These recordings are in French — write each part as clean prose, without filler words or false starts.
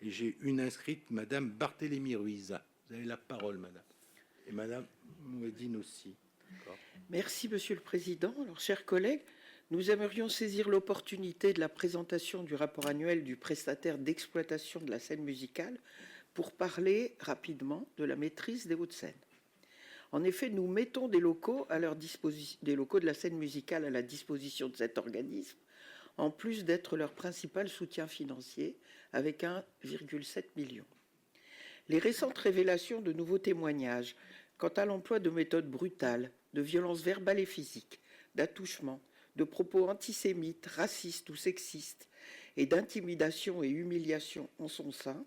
Et j'ai une inscrite, Madame Barthélémy Ruiz. Vous avez la parole, Madame. Et Madame Mouedine aussi. Merci, Monsieur le Président. Alors, chers collègues, nous aimerions saisir l'opportunité de la présentation du rapport annuel du prestataire d'exploitation de la scène musicale pour parler rapidement de la maîtrise des Hauts-de-Seine. En effet, nous mettons des locaux de la scène musicale à la disposition de cet organisme, en plus d'être leur principal soutien financier, avec 1,7 million. Les récentes révélations de nouveaux témoignages quant à l'emploi de méthodes brutales, de violences verbales et physiques, d'attouchements, de propos antisémites, racistes ou sexistes, et d'intimidation et humiliation en son sein,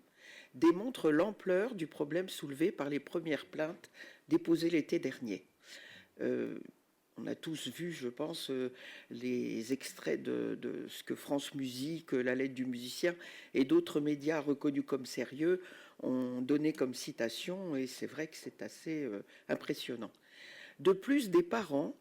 démontrent l'ampleur du problème soulevé par les premières plaintes déposées l'été dernier. On a tous vu, je pense, les extraits de ce que France Musique, La Lettre du musicien et d'autres médias reconnus comme sérieux ont donné comme citation, et c'est vrai que c'est assez impressionnant. De plus, des parents,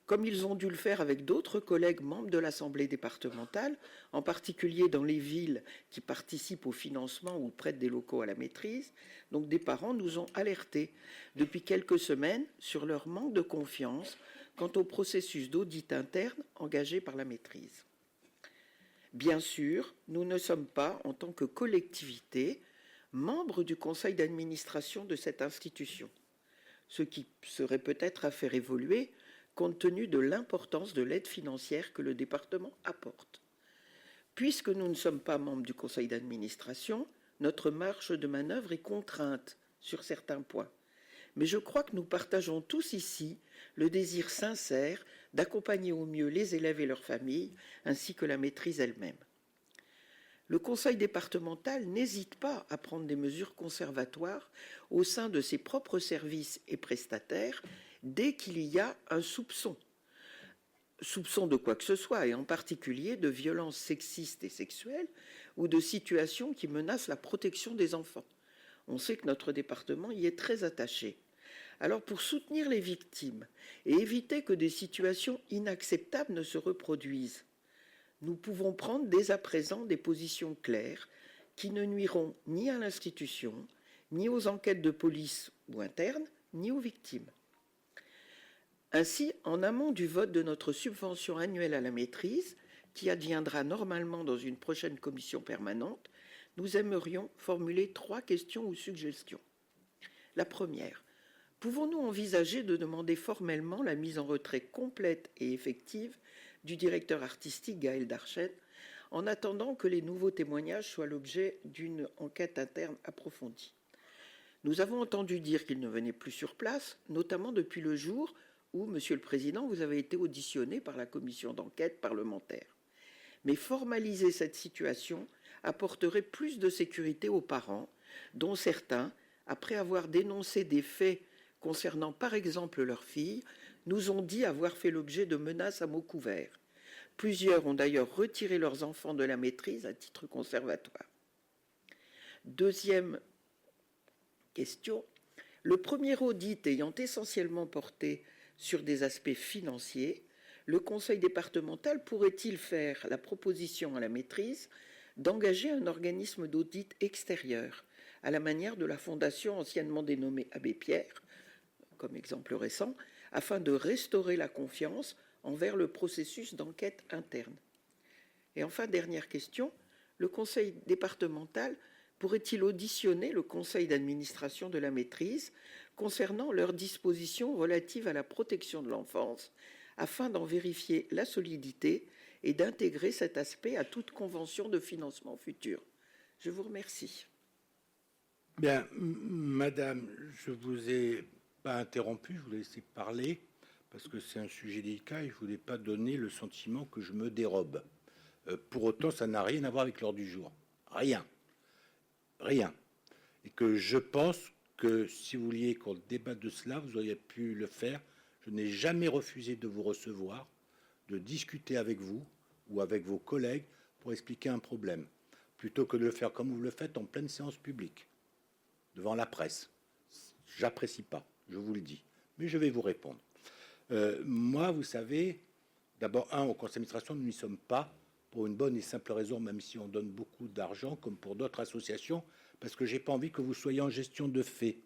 comme ils ont dû le faire avec d'autres collègues membres de l'Assemblée départementale, en particulier dans les villes qui participent au financement ou prêtent des locaux à la maîtrise, donc des parents nous ont alertés depuis quelques semaines sur leur manque de confiance quant au processus d'audit interne engagé par la maîtrise. Bien sûr, nous ne sommes pas, en tant que collectivité, membres du conseil d'administration de cette institution, ce qui serait peut-être à faire évoluer compte tenu de l'importance de l'aide financière que le département apporte. Puisque nous ne sommes pas membres du conseil d'administration, notre marge de manœuvre est contrainte sur certains points. Mais je crois que nous partageons tous ici le désir sincère d'accompagner au mieux les élèves et leurs familles, ainsi que la maîtrise elle-même. Le conseil départemental n'hésite pas à prendre des mesures conservatoires au sein de ses propres services et prestataires dès qu'il y a un soupçon de quoi que ce soit, et en particulier de violences sexistes et sexuelles ou de situations qui menacent la protection des enfants. On sait que notre département y est très attaché. Alors, pour soutenir les victimes et éviter que des situations inacceptables ne se reproduisent, nous pouvons prendre dès à présent des positions claires qui ne nuiront ni à l'institution, ni aux enquêtes de police ou internes, ni aux victimes. Ainsi, en amont du vote de notre subvention annuelle à la maîtrise, qui adviendra normalement dans une prochaine commission permanente, nous aimerions formuler 3 questions ou suggestions. La première, pouvons-nous envisager de demander formellement la mise en retrait complète et effective du directeur artistique Gaël Darchen, en attendant que les nouveaux témoignages soient l'objet d'une enquête interne approfondie? Nous avons entendu dire qu'il ne venait plus sur place, notamment depuis le jour où, Monsieur le Président, vous avez été auditionné par la commission d'enquête parlementaire. Mais formaliser cette situation apporterait plus de sécurité aux parents, dont certains, après avoir dénoncé des faits concernant par exemple leur fille, nous ont dit avoir fait l'objet de menaces à mots couverts. Plusieurs ont d'ailleurs retiré leurs enfants de la maîtrise à titre conservatoire. Deuxième question, le premier audit ayant essentiellement porté sur des aspects financiers, le conseil départemental pourrait-il faire la proposition à la maîtrise d'engager un organisme d'audit extérieur, à la manière de la fondation anciennement dénommée Abbé Pierre, comme exemple récent, afin de restaurer la confiance envers le processus d'enquête interne? Et enfin, dernière question, le conseil départemental pourrait-il auditionner le conseil d'administration de la maîtrise concernant leurs dispositions relatives à la protection de l'enfance, afin d'en vérifier la solidité et d'intégrer cet aspect à toute convention de financement future? Je vous remercie. Bien, Madame, je vous ai pas interrompu, je vous ai laissé parler parce que c'est un sujet délicat et je voulais pas donner le sentiment que je me dérobe. Pour autant, ça n'a rien à voir avec l'ordre du jour. Rien. Et que je pense que si vous vouliez qu'on débatte de cela, vous auriez pu le faire. Je n'ai jamais refusé de vous recevoir, de discuter avec vous ou avec vos collègues pour expliquer un problème, plutôt que de le faire comme vous le faites en pleine séance publique, devant la presse. J'apprécie pas, je vous le dis, mais je vais vous répondre. Moi, vous savez, d'abord, au conseil d'administration, nous n'y sommes pas pour une bonne et simple raison, même si on donne beaucoup d'argent, comme pour d'autres associations, parce que j'ai pas envie que vous soyez en gestion de fait.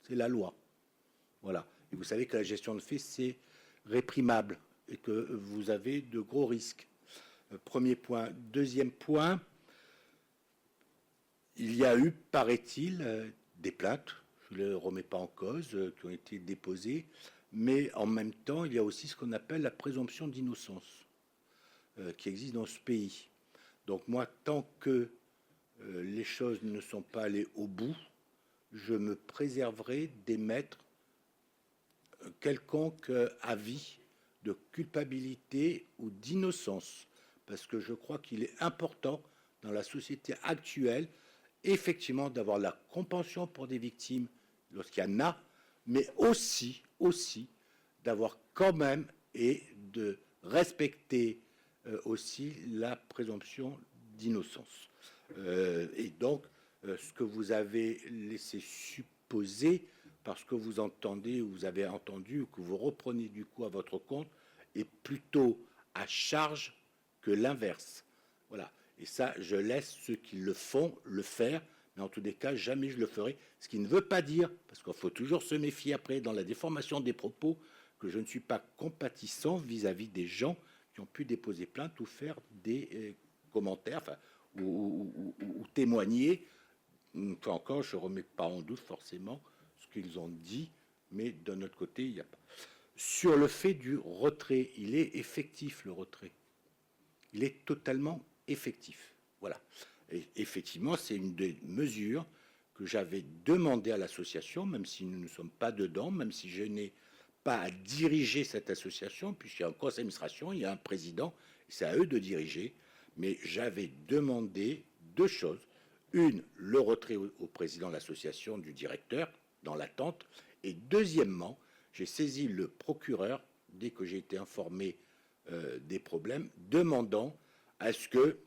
C'est la loi. Voilà. Et vous savez que la gestion de fait, c'est réprimable et que vous avez de gros risques. Premier point. Deuxième point, il y a eu, paraît-il, des plaintes, je ne les remets pas en cause, qui ont été déposées, mais en même temps, il y a aussi ce qu'on appelle la présomption d'innocence qui existe dans ce pays. Donc moi, tant que les choses ne sont pas allées au bout, je me préserverai d'émettre quelconque avis de culpabilité ou d'innocence, parce que je crois qu'il est important dans la société actuelle, effectivement, d'avoir la compassion pour des victimes lorsqu'il y en a, mais aussi d'avoir quand même et de respecter aussi la présomption d'innocence. Et donc, ce que vous avez laissé supposer, parce que vous entendez, ou vous avez entendu, ou que vous reprenez du coup à votre compte, est plutôt à charge que l'inverse. Voilà. Et ça, je laisse ceux qui le font le faire, mais en tous les cas, jamais je le ferai. Ce qui ne veut pas dire, parce qu'il faut toujours se méfier après dans la déformation des propos, que je ne suis pas compatissant vis-à-vis des gens qui ont pu déposer plainte ou faire des commentaires, enfin, ou témoigner. Une fois encore, je ne remets pas en doute forcément ce qu'ils ont dit, mais d'un autre côté, il n'y a pas. Sur le fait du retrait, il est effectif, le retrait. Il est totalement effectif. Voilà. Et effectivement, c'est une des mesures que j'avais demandé à l'association, même si nous ne sommes pas dedans, même si je n'ai pas à diriger cette association, puisqu'il y a un conseil d'administration, il y a un président, c'est à eux de diriger, mais j'avais demandé deux choses. Une, le retrait au président de l'association du directeur, dans l'attente, et deuxièmement, j'ai saisi le procureur, dès que j'ai été informé des problèmes, demandant à ce que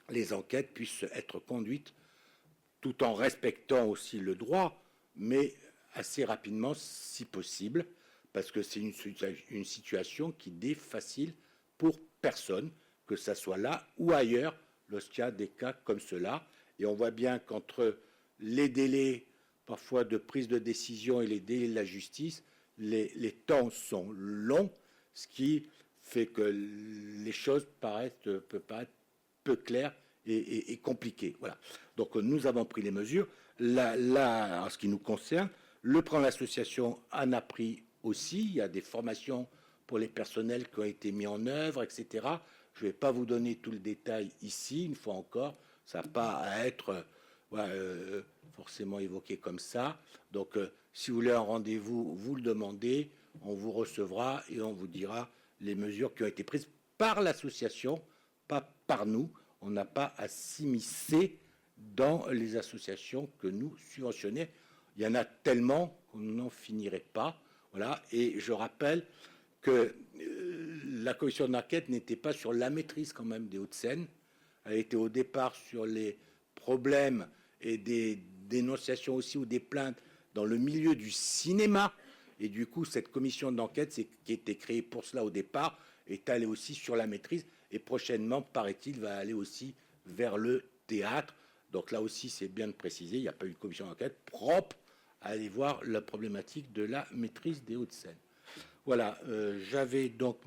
les enquêtes puissent être conduites tout en respectant aussi le droit, mais assez rapidement si possible, parce que c'est une situation qui n'est facile pour personne, que ça soit là ou ailleurs, lorsqu'il y a des cas comme cela. Et on voit bien qu'entre les délais parfois de prise de décision et les délais de la justice, les temps sont longs, ce qui fait que les choses peuvent paraître peu claires et compliquées. Voilà. Donc nous avons pris les mesures. Là, en ce qui nous concerne, le plan d'association en a pris aussi. Il y a des formations pour les personnels qui ont été mis en œuvre, etc. Je ne vais pas vous donner tout le détail ici, une fois encore. Ça n'a pas à être forcément évoqué comme ça. Donc, si vous voulez un rendez-vous, vous le demandez, on vous recevra et on vous dira les mesures qui ont été prises par l'association, pas par nous. On n'a pas à s'immiscer dans les associations que nous subventionnons. Il y en a tellement qu'on n'en finirait pas. Voilà. Et je rappelle que la commission d'enquête n'était pas sur la maîtrise quand même des Hauts-de-Seine. Elle était au départ sur les problèmes et des dénonciations aussi ou des plaintes dans le milieu du cinéma. Et du coup, cette commission d'enquête qui était créée pour cela au départ est allée aussi sur la maîtrise et prochainement, paraît-il, va aller aussi vers le théâtre. Donc là aussi, c'est bien de préciser, il n'y a pas eu de commission d'enquête propre à aller voir la problématique de la maîtrise des Hauts-de-Seine. Voilà, j'avais donc